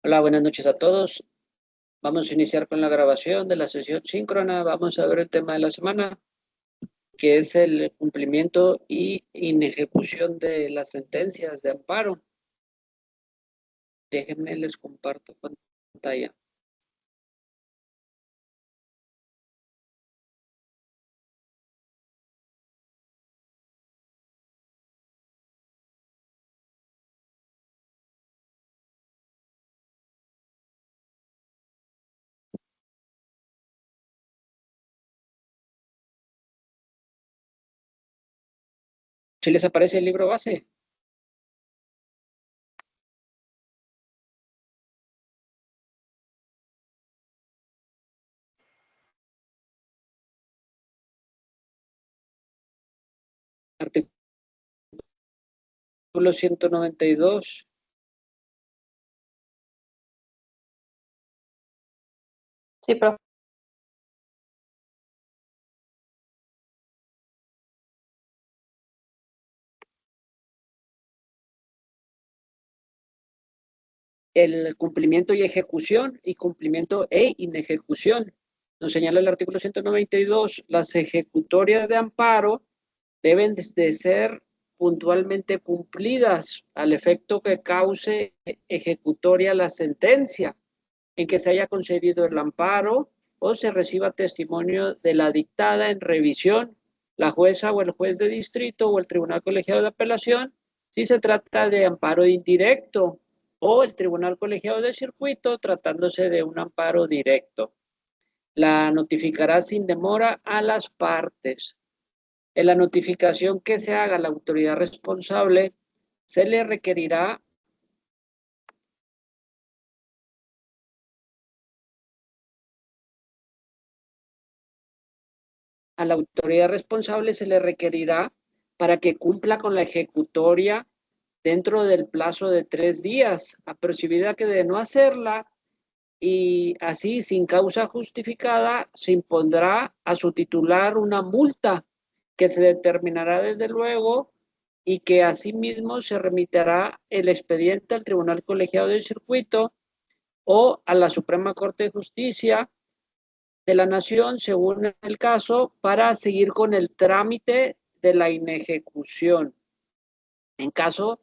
Hola, buenas noches a todos. Vamos a iniciar con la grabación de la sesión síncrona. Vamos a ver el tema de la semana, que es el cumplimiento y inejecución de las sentencias de amparo. Déjenme les comparto pantalla. ¿Sí les aparece el libro base? Artículo 192. Sí, profe. El cumplimiento y ejecución y cumplimiento e inejecución. Nos señala el artículo 192, las ejecutorias de amparo deben de ser puntualmente cumplidas al efecto que cause ejecutoria la sentencia en que se haya concedido el amparo o se reciba testimonio de la dictada en revisión, la jueza o el juez de distrito o el tribunal colegiado de apelación, si se trata de amparo indirecto, o el tribunal colegiado de circuito tratándose de un amparo directo. La notificará sin demora a las partes. En la notificación que se haga a la autoridad responsable, se le requerirá a la autoridad responsable se le requerirá para que cumpla con la ejecutoria dentro del plazo de 3 días, apercibida que de no hacerla y así sin causa justificada se impondrá a su titular una multa que se determinará desde luego y que asimismo se remitirá el expediente al Tribunal Colegiado del Circuito o a la Suprema Corte de Justicia de la Nación, según el caso, para seguir con el trámite de la inejecución. En caso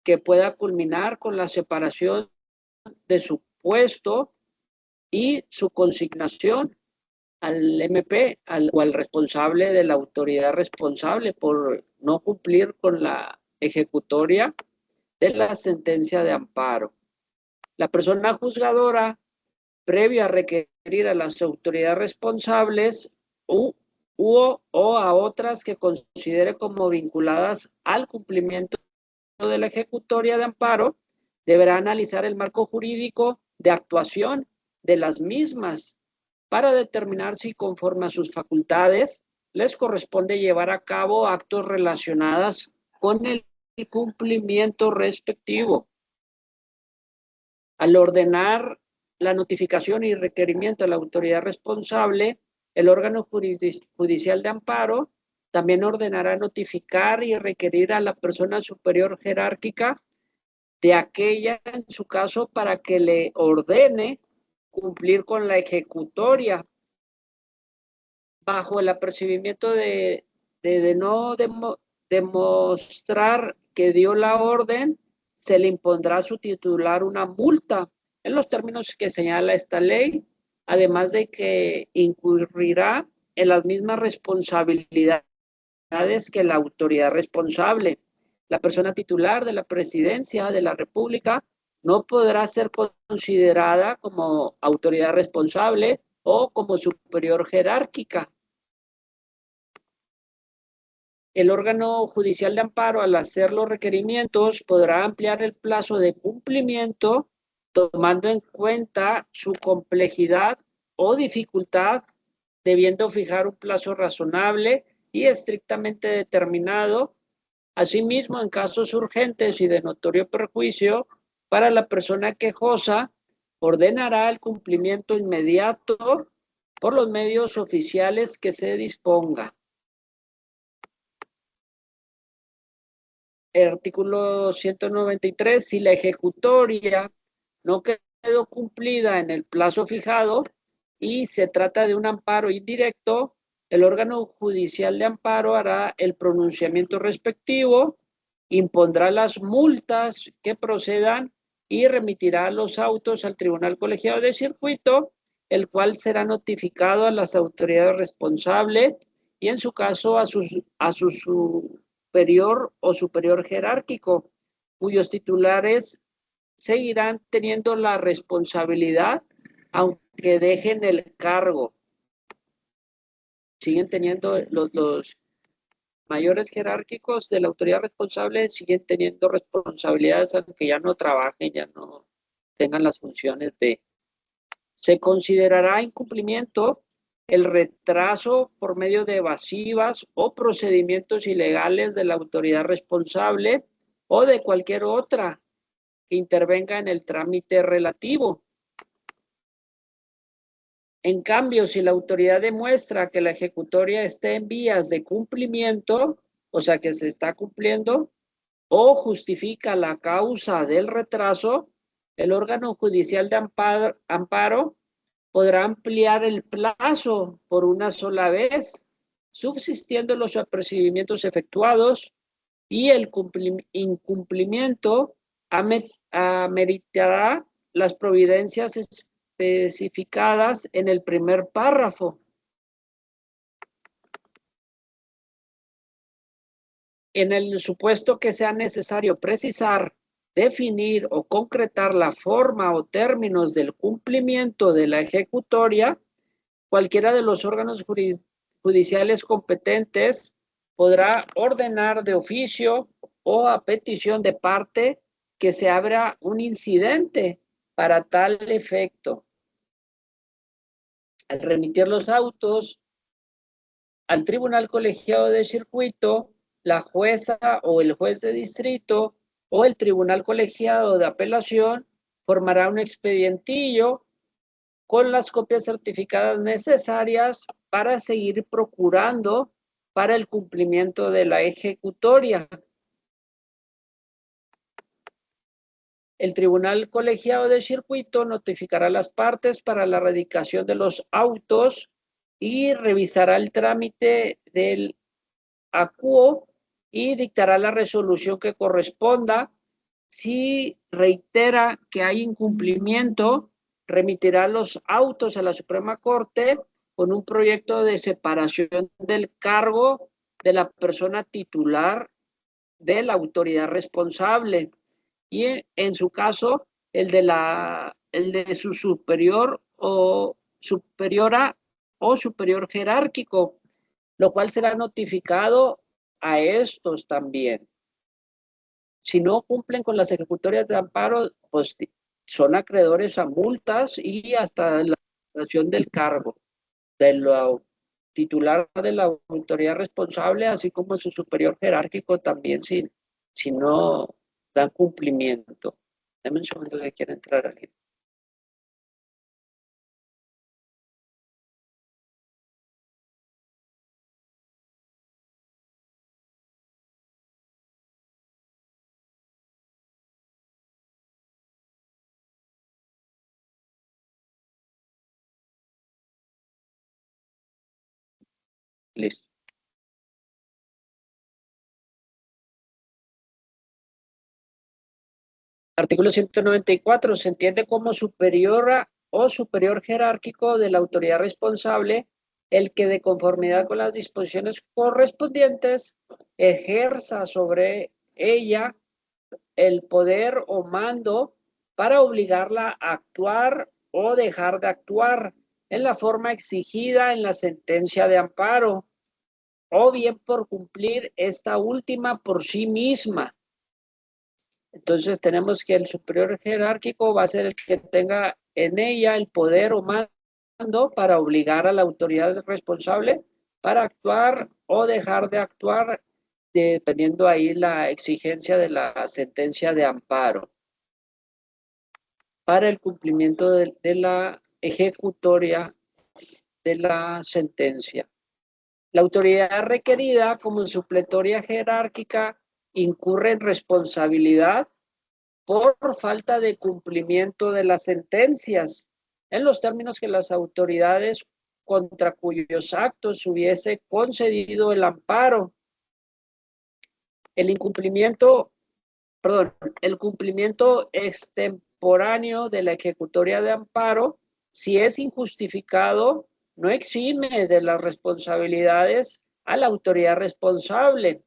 que pueda culminar con la separación de su puesto y su consignación al MP o al responsable de la autoridad responsable por no cumplir con la ejecutoria de la sentencia de amparo. La persona juzgadora, previo a requerir a las autoridades responsables o a otras que considere como vinculadas al cumplimiento de la ejecutoria de amparo, deberá analizar el marco jurídico de actuación de las mismas para determinar si conforme a sus facultades les corresponde llevar a cabo actos relacionados con el cumplimiento respectivo. Al ordenar la notificación y requerimiento a la autoridad responsable, el órgano judicial de amparo también ordenará notificar y requerir a la persona superior jerárquica de aquella, en su caso, para que le ordene cumplir con la ejecutoria bajo el apercibimiento de no demostrar que dio la orden, se le impondrá a su titular una multa en los términos que señala esta ley, además de que incurrirá en las mismas responsabilidades que la autoridad responsable. La persona titular de la presidencia de la República no podrá ser considerada como autoridad responsable o como superior jerárquica. El órgano judicial de amparo, al hacer los requerimientos, podrá ampliar el plazo de cumplimiento tomando en cuenta su complejidad o dificultad, debiendo fijar un plazo razonable y estrictamente determinado. Asimismo, en casos urgentes y de notorio perjuicio para la persona quejosa, ordenará el cumplimiento inmediato por los medios oficiales que se disponga. El artículo 193, si la ejecutoria no quedó cumplida en el plazo fijado y se trata de un amparo indirecto, el órgano judicial de amparo hará el pronunciamiento respectivo, impondrá las multas que procedan y remitirá los autos al Tribunal Colegiado de Circuito, el cual será notificado a las autoridades responsables y en su caso a su superior o superior jerárquico, cuyos titulares seguirán teniendo la responsabilidad aunque dejen el cargo. Siguen teniendo los mayores jerárquicos de la autoridad responsable, siguen teniendo responsabilidades aunque ya no trabajen, ya no tengan las funciones de... Se considerará incumplimiento el retraso por medio de evasivas o procedimientos ilegales de la autoridad responsable o de cualquier otra que intervenga en el trámite relativo. En cambio, si la autoridad demuestra que la ejecutoria está en vías de cumplimiento, o sea que se está cumpliendo, o justifica la causa del retraso, el órgano judicial de amparo podrá ampliar el plazo por una sola vez, subsistiendo los apercibimientos efectuados y el incumplimiento ameritará las providencias especificadas en el primer párrafo. En el supuesto que sea necesario precisar, definir o concretar la forma o términos del cumplimiento de la ejecutoria, cualquiera de los órganos judiciales competentes podrá ordenar de oficio o a petición de parte que se abra un incidente para tal efecto. Al remitir los autos al Tribunal Colegiado de Circuito, la jueza o el juez de distrito o el Tribunal Colegiado de Apelación formará un expedientillo con las copias certificadas necesarias para seguir procurando para el cumplimiento de la ejecutoria. El Tribunal Colegiado de Circuito notificará a las partes para la radicación de los autos y revisará el trámite del acuo y dictará la resolución que corresponda. Si reitera que hay incumplimiento, remitirá los autos a la Suprema Corte con un proyecto de separación del cargo de la persona titular de la autoridad responsable y en su caso el de su superior o superiora o superior jerárquico, lo cual será notificado a estos también. Si no cumplen con las ejecutorias de amparo, pues son acreedores a multas y hasta la sanción del cargo del titular de la autoridad responsable, así como su superior jerárquico también, si no dan cumplimiento. Dame un segundo que quiere entrar alguien. Listo. Artículo 194. Se entiende como superiora o superior jerárquico de la autoridad responsable el que de conformidad con las disposiciones correspondientes ejerza sobre ella el poder o mando para obligarla a actuar o dejar de actuar en la forma exigida en la sentencia de amparo, o bien por cumplir esta última por sí misma. Entonces tenemos que el superior jerárquico va a ser el que tenga en ella el poder o mando para obligar a la autoridad responsable para actuar o dejar de actuar, dependiendo ahí la exigencia de la sentencia de amparo para el cumplimiento de la ejecutoria de la sentencia. La autoridad requerida como supletoria jerárquica incurre en responsabilidad por falta de cumplimiento de las sentencias, en los términos que las autoridades contra cuyos actos hubiese concedido el amparo. El incumplimiento, perdón, el cumplimiento extemporáneo de la ejecutoria de amparo, si es injustificado, no exime de las responsabilidades a la autoridad responsable,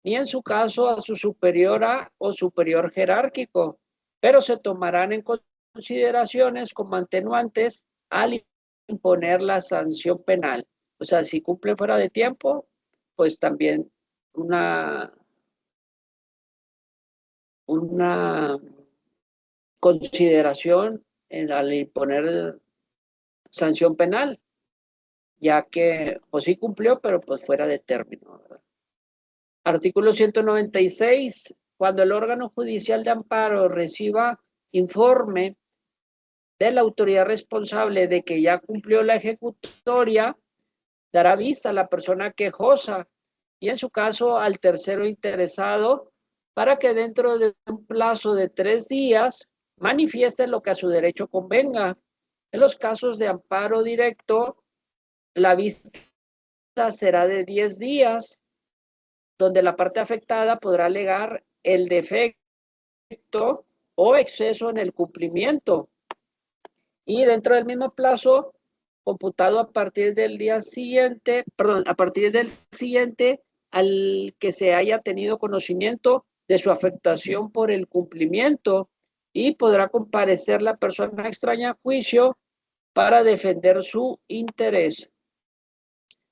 ni en su caso a su superiora o superior jerárquico, pero se tomarán en consideraciones como atenuantes al imponer la sanción penal. O sea, si cumple fuera de tiempo, pues también una consideración al imponer sanción penal, ya que pues sí cumplió, pero pues fuera de término, ¿verdad? Artículo 196. Cuando el órgano judicial de amparo reciba informe de la autoridad responsable de que ya cumplió la ejecutoria, dará vista a la persona quejosa y en su caso al tercero interesado para que dentro de un plazo de 3 días manifieste lo que a su derecho convenga. En los casos de amparo directo, la vista será de 10 días, donde la parte afectada podrá alegar el defecto o exceso en el cumplimiento. Y dentro del mismo plazo, computado a partir del día siguiente, perdón, a partir del siguiente al que se haya tenido conocimiento de su afectación por el cumplimiento, y podrá comparecer la persona extraña a juicio para defender su interés.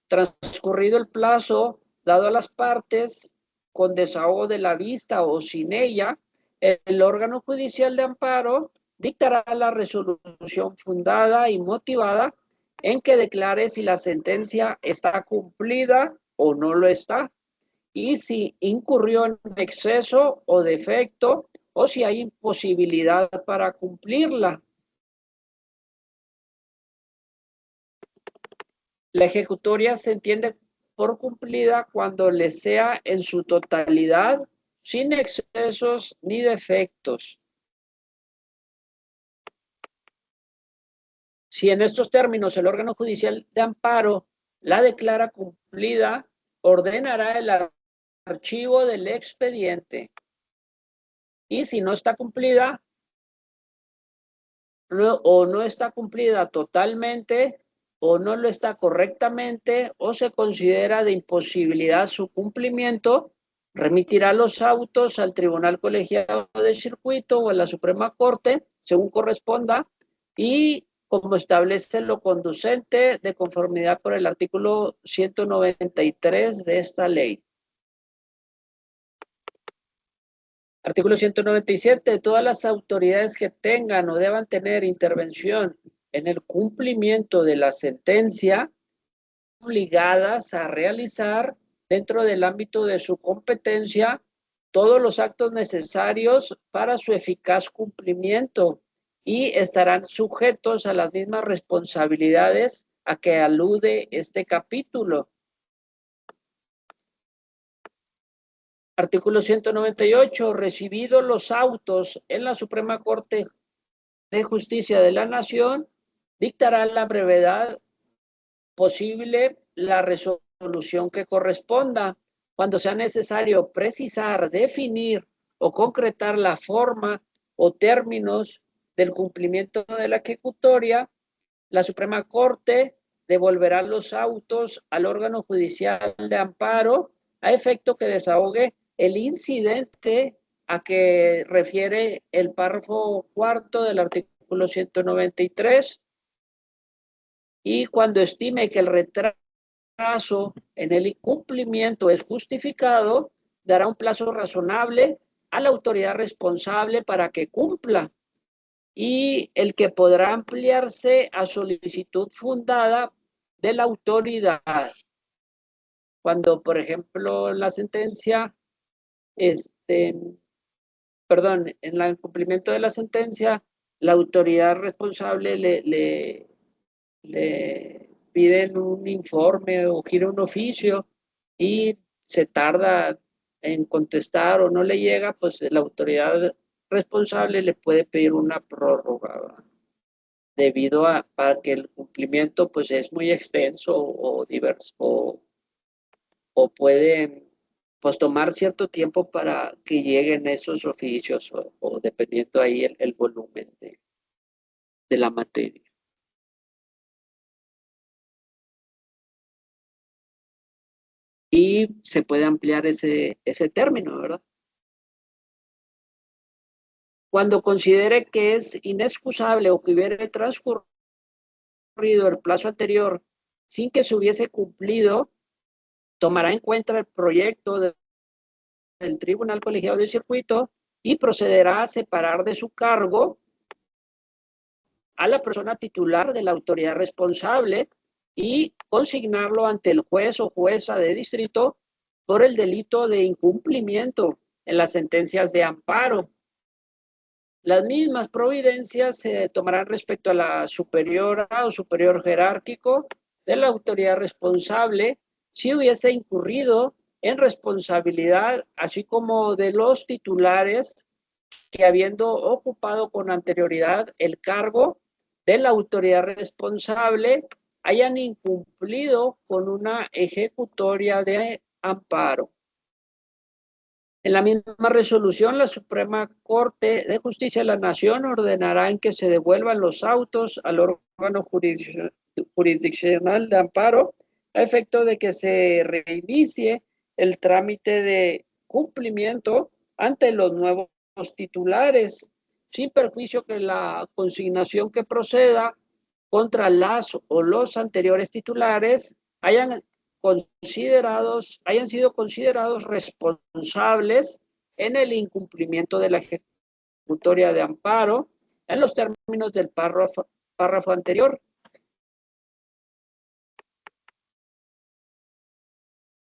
Transcurrido el plazo dado a las partes con desahogo de la vista o sin ella, el órgano judicial de amparo dictará la resolución fundada y motivada en que declare si la sentencia está cumplida o no lo está, y si incurrió en exceso o defecto, o si hay imposibilidad para cumplirla. La ejecutoria se entiende por cumplida cuando le sea en su totalidad, sin excesos ni defectos. Si en estos términos el órgano judicial de amparo la declara cumplida, ordenará el archivo del expediente. Y si no está cumplida o no está cumplida totalmente, o no lo está correctamente, o se considera de imposibilidad su cumplimiento, remitirá los autos al Tribunal Colegiado de Circuito o a la Suprema Corte, según corresponda, y como establece lo conducente de conformidad por el artículo 193 de esta ley. Artículo 197. Todas las autoridades que tengan o deban tener intervención en el cumplimiento de la sentencia, obligadas a realizar dentro del ámbito de su competencia todos los actos necesarios para su eficaz cumplimiento y estarán sujetos a las mismas responsabilidades a que alude este capítulo. Artículo 198. Recibidos los autos en la Suprema Corte de Justicia de la Nación, dictará a la brevedad posible la resolución que corresponda. Cuando sea necesario precisar, definir o concretar la forma o términos del cumplimiento de la ejecutoria, la Suprema Corte devolverá los autos al órgano judicial de amparo a efecto que desahogue el incidente a que refiere el párrafo cuarto del artículo 193, y cuando estime que el retraso en el incumplimiento es justificado, dará un plazo razonable a la autoridad responsable para que cumpla, y el que podrá ampliarse a solicitud fundada de la autoridad. Cuando, por ejemplo, la sentencia, perdón, en el cumplimiento de la sentencia, la autoridad responsable le piden un informe o gira un oficio y se tarda en contestar o no le llega, pues la autoridad responsable le puede pedir una prórroga, ¿verdad? Debido a para que el cumplimiento pues es muy extenso o diverso o puede pues tomar cierto tiempo para que lleguen esos oficios o dependiendo ahí el volumen de la materia. Y se puede ampliar ese término, ¿verdad? Cuando considere que es inexcusable o que hubiera transcurrido el plazo anterior sin que se hubiese cumplido, tomará en cuenta el proyecto del Tribunal Colegiado de Circuito y procederá a separar de su cargo a la persona titular de la autoridad responsable y consignarlo ante el juez o jueza de distrito por el delito de incumplimiento en las sentencias de amparo. Las mismas providencias se tomarán respecto a la superiora o superior jerárquico de la autoridad responsable si hubiese incurrido en responsabilidad, así como de los titulares que habiendo ocupado con anterioridad el cargo de la autoridad responsable hayan incumplido con una ejecutoria de amparo. En la misma resolución, la Suprema Corte de Justicia de la Nación ordenará en que se devuelvan los autos al órgano jurisdiccional de amparo a efecto de que se reinicie el trámite de cumplimiento ante los nuevos titulares, sin perjuicio que la consignación que proceda contra las o los anteriores titulares hayan sido considerados responsables en el incumplimiento de la ejecutoria de amparo en los términos del párrafo anterior.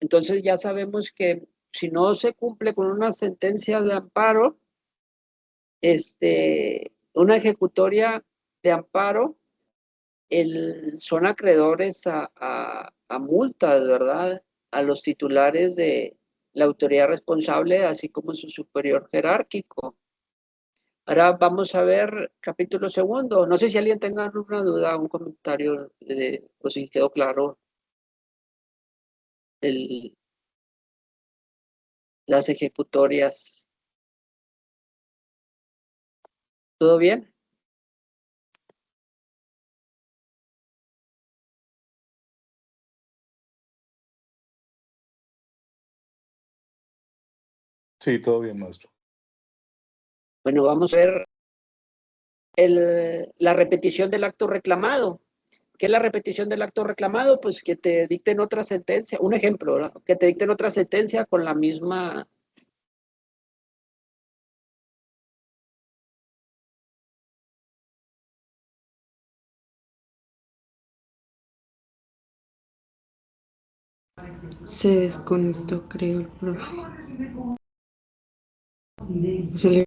Entonces ya sabemos que si no se cumple con una sentencia de amparo, una ejecutoria de amparo, son acreedores a multas, ¿verdad? A los titulares de la autoridad responsable, así como su superior jerárquico. Ahora vamos a ver capítulo segundo. No sé si alguien tenga alguna duda, un comentario, o si quedó claro el, las ejecutorias. ¿Todo bien? Sí, todo bien, maestro. Bueno, vamos a ver la repetición del acto reclamado. ¿Qué es la repetición del acto reclamado? Pues que te dicten otra sentencia, un ejemplo, ¿verdad? Que te dicten otra sentencia con la misma Se desconectó, creo, el profe. Se le,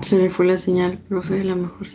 se le fue la señal, profe, a lo mejor.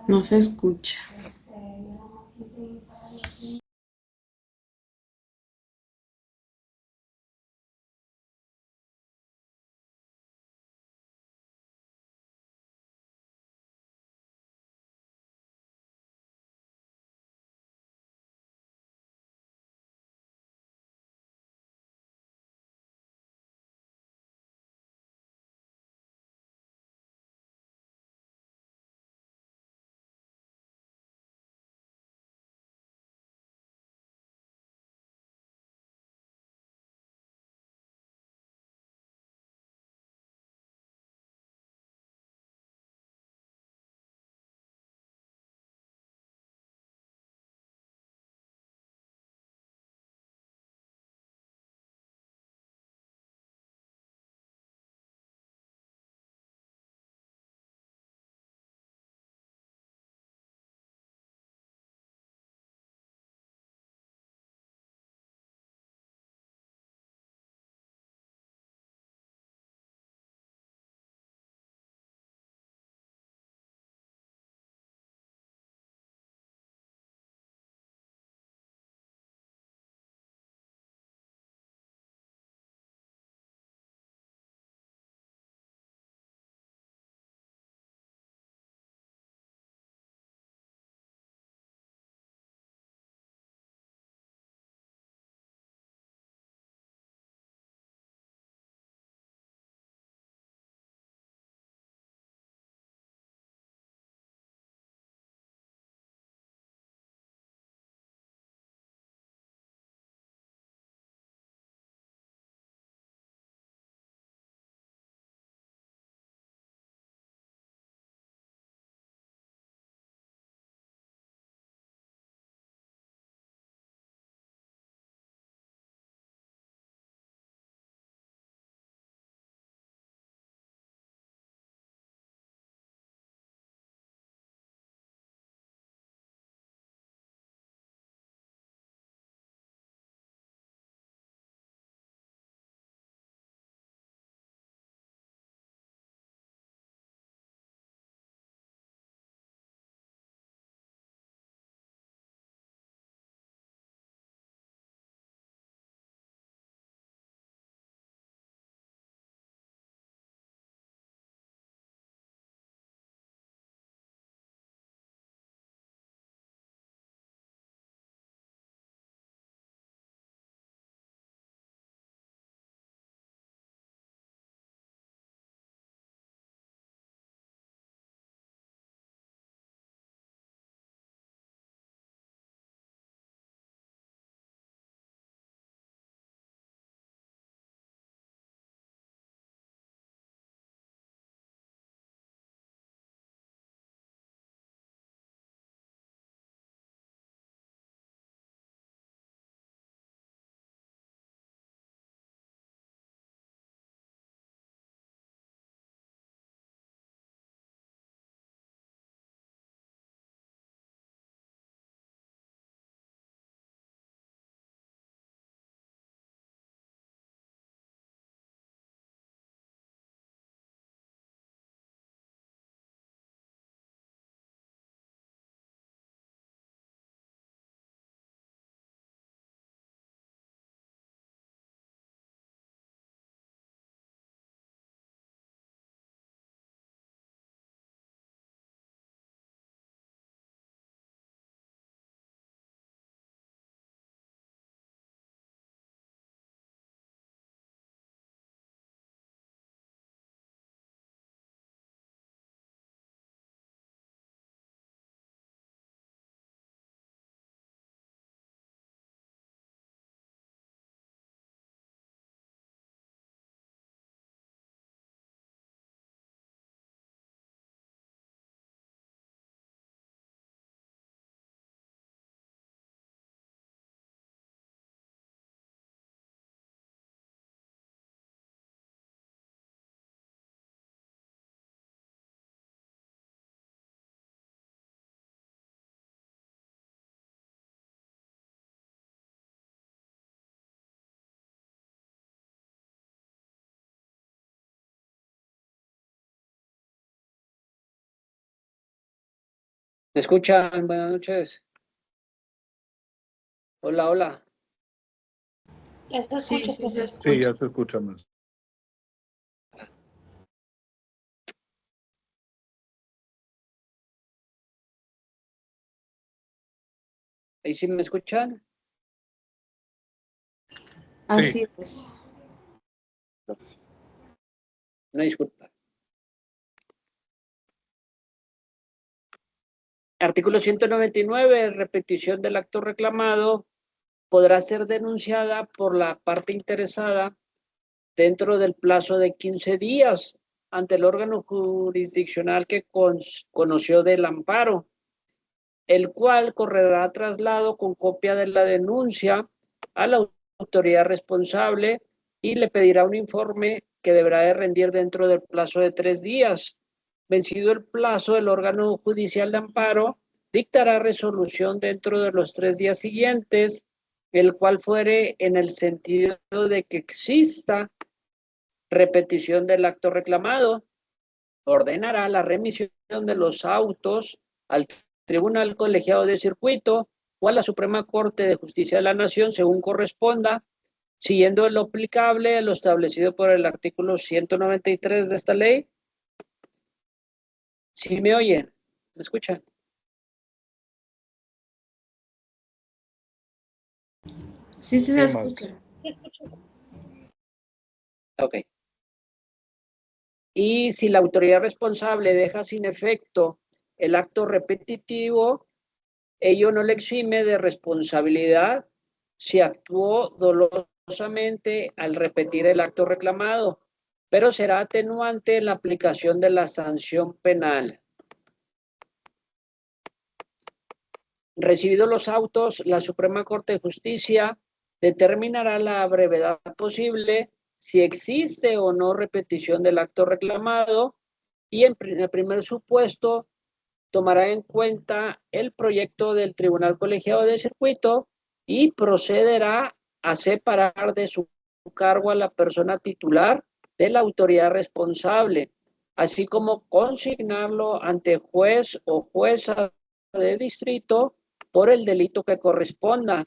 No se escucha. ¿Me escuchan? Buenas noches. Hola, hola. Ya se Sí, escucha, sí profe. se Sí, escucha. ya se escucha más. ¿Ahí sí me escuchan? Así es. Una disculpa. Artículo 199, repetición del acto reclamado podrá ser denunciada por la parte interesada dentro del plazo de 15 días ante el órgano jurisdiccional que conoció del amparo, el cual correrá traslado con copia de la denuncia a la autoridad responsable y le pedirá un informe que deberá de rendir dentro del plazo de 3 días. Vencido el plazo, el órgano judicial de amparo dictará resolución dentro de los 3 días siguientes, el cual fuere en el sentido de que exista repetición del acto reclamado, ordenará la remisión de los autos al Tribunal Colegiado de Circuito o a la Suprema Corte de Justicia de la Nación según corresponda, siguiendo lo aplicable, lo establecido por el artículo 193 de esta ley. ¿Sí me oyen? ¿Me escuchan? Sí, sí se Sí, escucha. Ok. Y si la autoridad responsable deja sin efecto el acto repetitivo, ello no le exime de responsabilidad si actuó dolosamente al repetir el acto reclamado, pero será atenuante la aplicación de la sanción penal. Recibidos los autos, la Suprema Corte de Justicia determinará la brevedad posible si existe o no repetición del acto reclamado y en el primer supuesto tomará en cuenta el proyecto del Tribunal Colegiado de Circuito y procederá a separar de su cargo a la persona titular de la autoridad responsable, así como consignarlo ante juez o jueza de distrito por el delito que corresponda.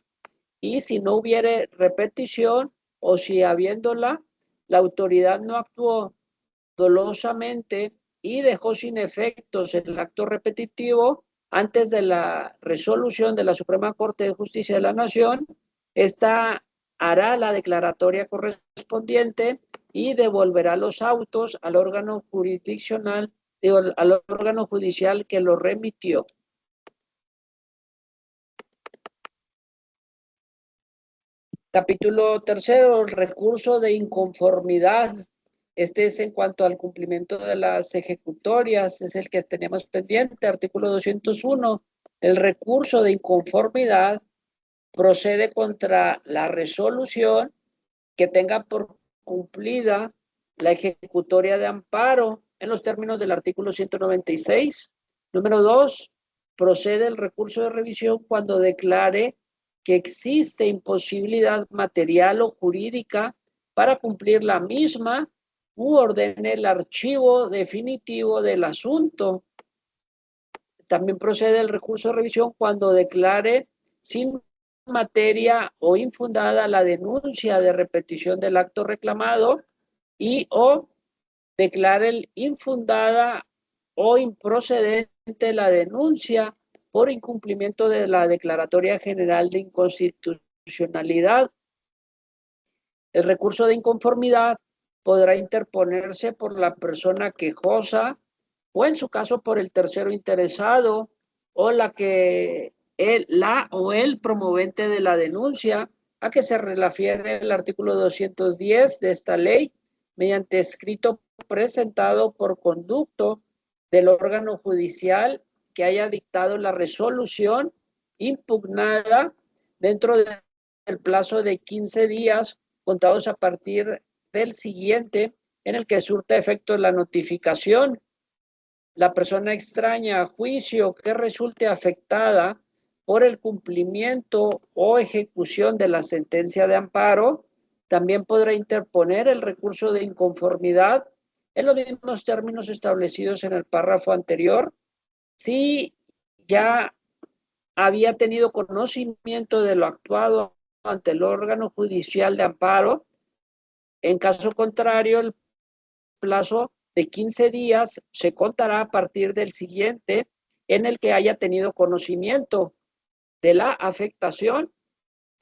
Y si no hubiere repetición o si habiéndola, la autoridad no actuó dolosamente y dejó sin efectos el acto repetitivo antes de la resolución de la Suprema Corte de Justicia de la Nación, esta hará la declaratoria correspondiente y devolverá los autos al órgano jurisdiccional, al órgano judicial que lo remitió. Capítulo tercero, recurso de inconformidad. Este es en cuanto al cumplimiento de las ejecutorias, es el que tenemos pendiente, artículo 201. El recurso de inconformidad procede contra la resolución que tenga por cumplida la ejecutoria de amparo en los términos del artículo 196. Número 2, procede el recurso de revisión cuando declare que existe imposibilidad material o jurídica para cumplir la misma u ordene el archivo definitivo del asunto. También procede el recurso de revisión cuando declare sin materia o infundada la denuncia de repetición del acto reclamado y o declare infundada o improcedente la denuncia por incumplimiento de la Declaratoria General de Inconstitucionalidad. El recurso de inconformidad podrá interponerse por la persona quejosa o en su caso por el tercero interesado o la o el promovente de la denuncia a que se refiere el artículo 210 de esta ley mediante escrito presentado por conducto del órgano judicial que haya dictado la resolución impugnada dentro del plazo de 15 días contados a partir del siguiente en el que surta efecto la notificación. La persona extraña a juicio que resulte afectada por el cumplimiento o ejecución de la sentencia de amparo también podrá interponer el recurso de inconformidad en los mismos términos establecidos en el párrafo anterior si ya había tenido conocimiento de lo actuado ante el órgano judicial de amparo. En caso contrario, el plazo de 15 días se contará a partir del siguiente en el que haya tenido conocimiento de la afectación,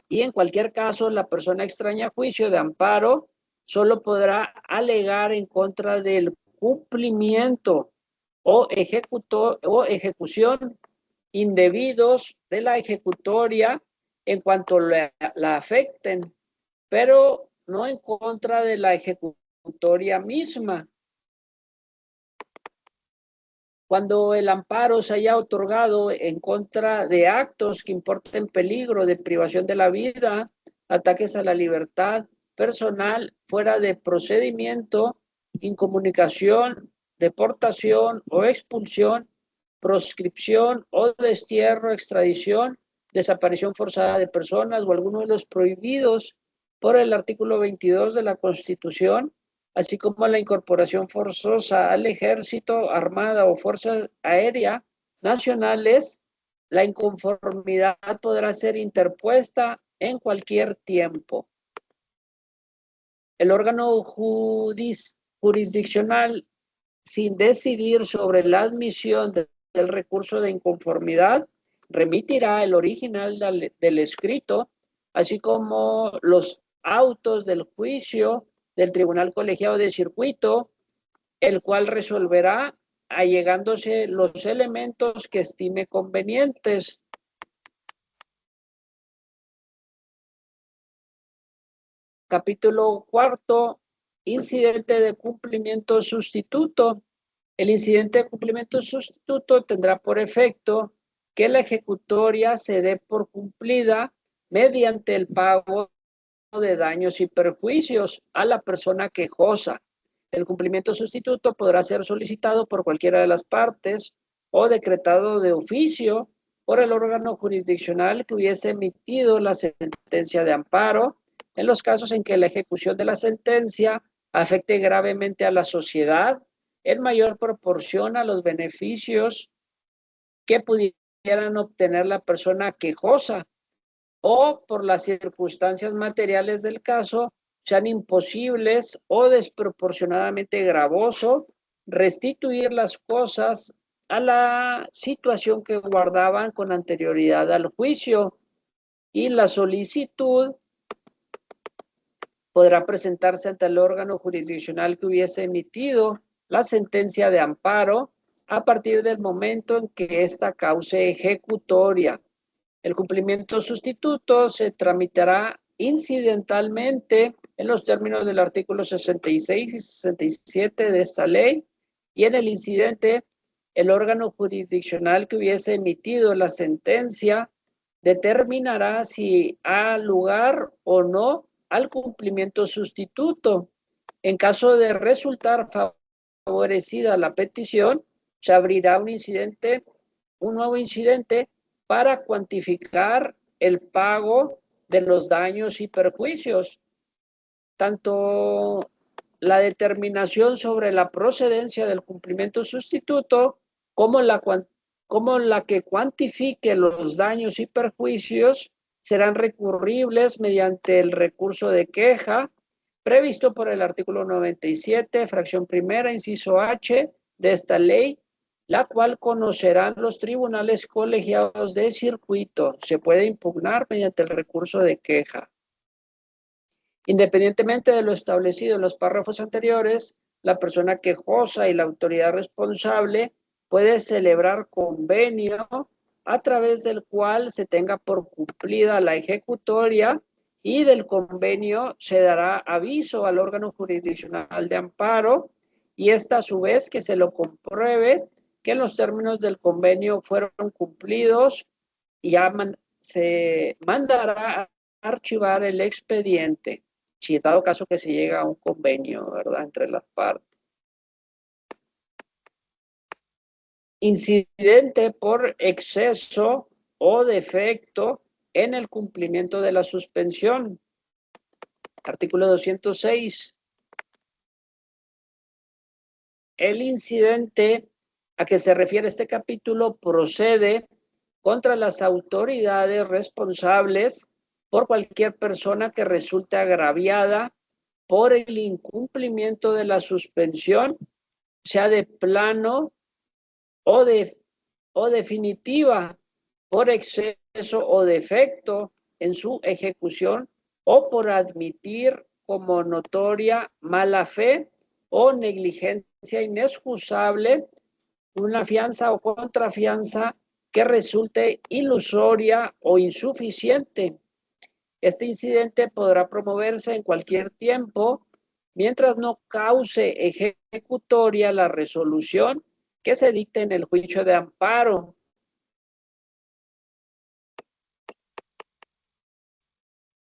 y en cualquier caso la persona extraña a juicio de amparo solo podrá alegar en contra del cumplimiento o ejecución indebidos de la ejecutoria en cuanto la afecten, pero no en contra de la ejecutoria misma. Cuando el amparo se haya otorgado en contra de actos que importen peligro de privación de la vida, ataques a la libertad personal fuera de procedimiento, incomunicación, deportación o expulsión, proscripción o destierro, extradición, desaparición forzada de personas o alguno de los prohibidos por el artículo 22 de la Constitución, así como la incorporación forzosa al ejército, armada o fuerza aérea nacionales, la inconformidad podrá ser interpuesta en cualquier tiempo. El órgano jurisdiccional, sin decidir sobre la admisión del recurso de inconformidad, remitirá el original del escrito, así como los autos del juicio del Tribunal Colegiado de Circuito, el cual resolverá allegándose los elementos que estime convenientes. Capítulo cuarto, incidente de cumplimiento sustituto. El incidente de cumplimiento sustituto tendrá por efecto que la ejecutoria se dé por cumplida mediante el pago de daños y perjuicios a la persona quejosa. El cumplimiento sustituto podrá ser solicitado por cualquiera de las partes o decretado de oficio por el órgano jurisdiccional que hubiese emitido la sentencia de amparo, en los casos en que la ejecución de la sentencia afecte gravemente a la sociedad en mayor proporción a los beneficios que pudieran obtener la persona quejosa, o por las circunstancias materiales del caso sean imposibles o desproporcionadamente gravoso restituir las cosas a la situación que guardaban con anterioridad al juicio, y la solicitud podrá presentarse ante el órgano jurisdiccional que hubiese emitido la sentencia de amparo a partir del momento en que ésta cause ejecutoria. El cumplimiento sustituto se tramitará incidentalmente en los términos del artículo 66 y 67 de esta ley, y en el incidente, el órgano jurisdiccional que hubiese emitido la sentencia determinará si ha lugar o no al cumplimiento sustituto. En caso de resultar favorecida la petición, se abrirá un nuevo incidente para cuantificar el pago de los daños y perjuicios. Tanto la determinación sobre la procedencia del cumplimiento sustituto como la que cuantifique los daños y perjuicios serán recurribles mediante el recurso de queja previsto por el artículo 97, fracción primera, inciso H de esta ley, la cual conocerán los tribunales colegiados de circuito. Se puede impugnar mediante el recurso de queja. Independientemente de lo establecido en los párrafos anteriores, la persona quejosa y la autoridad responsable puede celebrar convenio a través del cual se tenga por cumplida la ejecutoria, y del convenio se dará aviso al órgano jurisdiccional de amparo, y esta a su vez que se lo compruebe que los términos del convenio fueron cumplidos, y se mandará a archivar el expediente, si en dado caso que se llega a un convenio, ¿verdad?, entre las partes. Incidente por exceso o defecto en el cumplimiento de la suspensión. Artículo 206. El incidente a que se refiere este capítulo procede contra las autoridades responsables por cualquier persona que resulte agraviada por el incumplimiento de la suspensión, sea de plano o definitiva, por exceso o defecto en su ejecución, o por admitir como notoria mala fe o negligencia inexcusable una fianza o contrafianza que resulte ilusoria o insuficiente. Este incidente podrá promoverse en cualquier tiempo mientras no cause ejecutoria la resolución que se dicte en el juicio de amparo.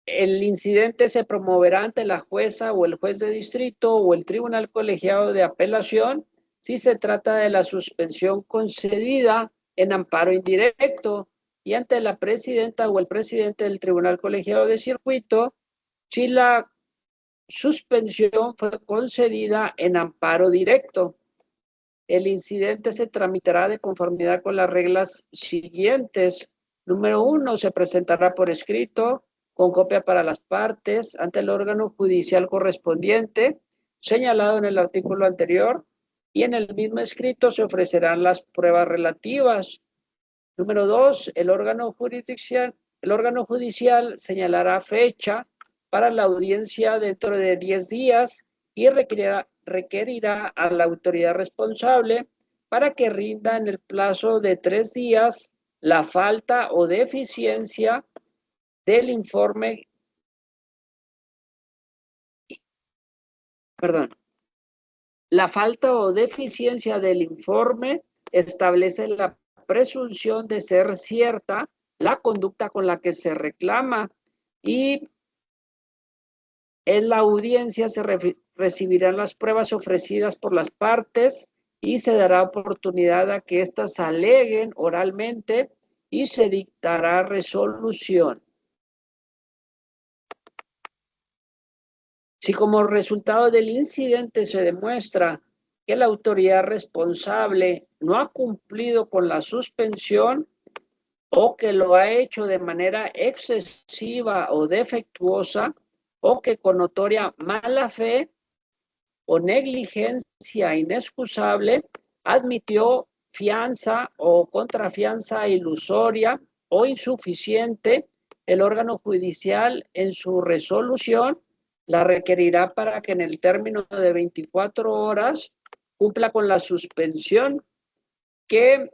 El incidente se promoverá ante la jueza o el juez de distrito o el tribunal colegiado de apelación si se trata de la suspensión concedida en amparo indirecto, y ante la presidenta o el presidente del tribunal colegiado de circuito si la suspensión fue concedida en amparo directo. El incidente se tramitará de conformidad con las reglas siguientes. Número 1, se presentará por escrito, con copia para las partes, ante el órgano judicial correspondiente, señalado en el artículo anterior, y en el mismo escrito se ofrecerán las pruebas relativas. Número 2, el órgano judicial señalará fecha para la audiencia dentro de 10 días y requerirá a la autoridad responsable para que rinda en el plazo de 3 días la falta o deficiencia del informe, la falta o deficiencia del informe establece la presunción de ser cierta la conducta con la que se reclama, y en la audiencia se recibirán las pruebas ofrecidas por las partes y se dará oportunidad a que éstas aleguen oralmente y se dictará resolución. Si como resultado del incidente se demuestra que la autoridad responsable no ha cumplido con la suspensión o que lo ha hecho de manera excesiva o defectuosa, o que con notoria mala fe o negligencia inexcusable admitió fianza o contrafianza ilusoria o insuficiente, el órgano judicial en su resolución la requerirá para que en el término de 24 horas cumpla con la suspensión, que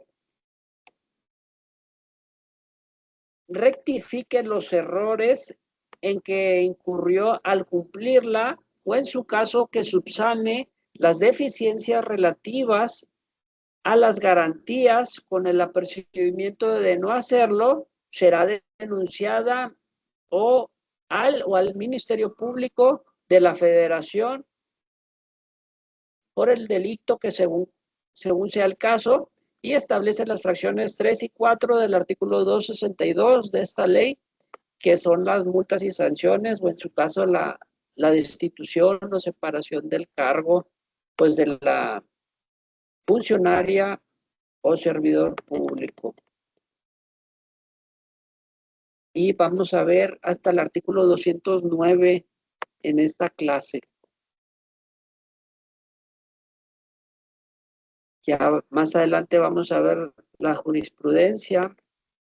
rectifique los errores en que incurrió al cumplirla, o en su caso que subsane las deficiencias relativas a las garantías. Con el apercibimiento de no hacerlo, será denunciada al Ministerio Público de la Federación por el delito que según sea el caso, y establece las fracciones 3 y 4 del artículo 262 de esta ley, que son las multas y sanciones, o en su caso la destitución o separación del cargo, pues de la funcionaria o servidor público. Y vamos a ver hasta el artículo 209 en esta clase. Ya más adelante vamos a ver la jurisprudencia,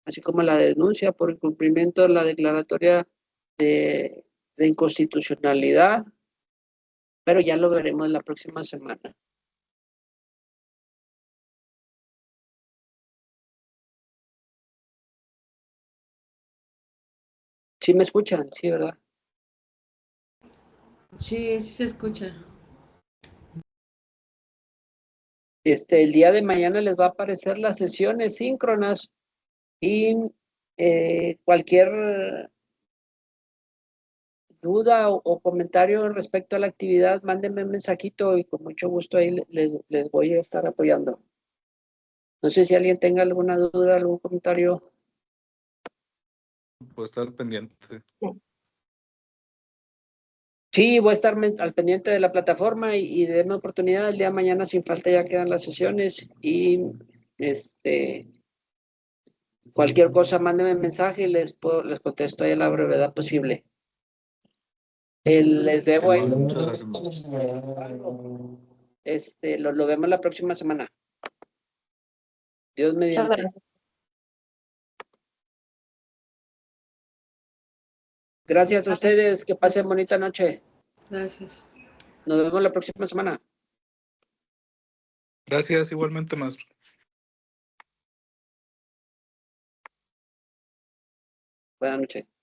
así como la denuncia por incumplimiento de la declaratoria de inconstitucionalidad, pero ya lo veremos la próxima semana. ¿Sí me escuchan? Sí, ¿verdad? Sí, sí se escucha. El día de mañana les va a aparecer las sesiones síncronas, y cualquier duda o comentario respecto a la actividad, mándenme un mensajito y con mucho gusto ahí les voy a estar apoyando. No sé si alguien tenga alguna duda, algún comentario. Puedo estar pendiente. Sí, voy a estar al pendiente de la plataforma y denme oportunidad. El día de mañana sin falta ya quedan las sesiones, y Cualquier cosa, mándenme mensaje y les contesto ahí a la brevedad posible. Les debo ahí. Muchas gracias, maestro. Lo vemos la próxima semana. Dios Muchas mediante. gracias. Gracias a ustedes. Que pasen bonita noche. Gracias. Nos vemos la próxima semana. Gracias igualmente, maestro. Buenas noches.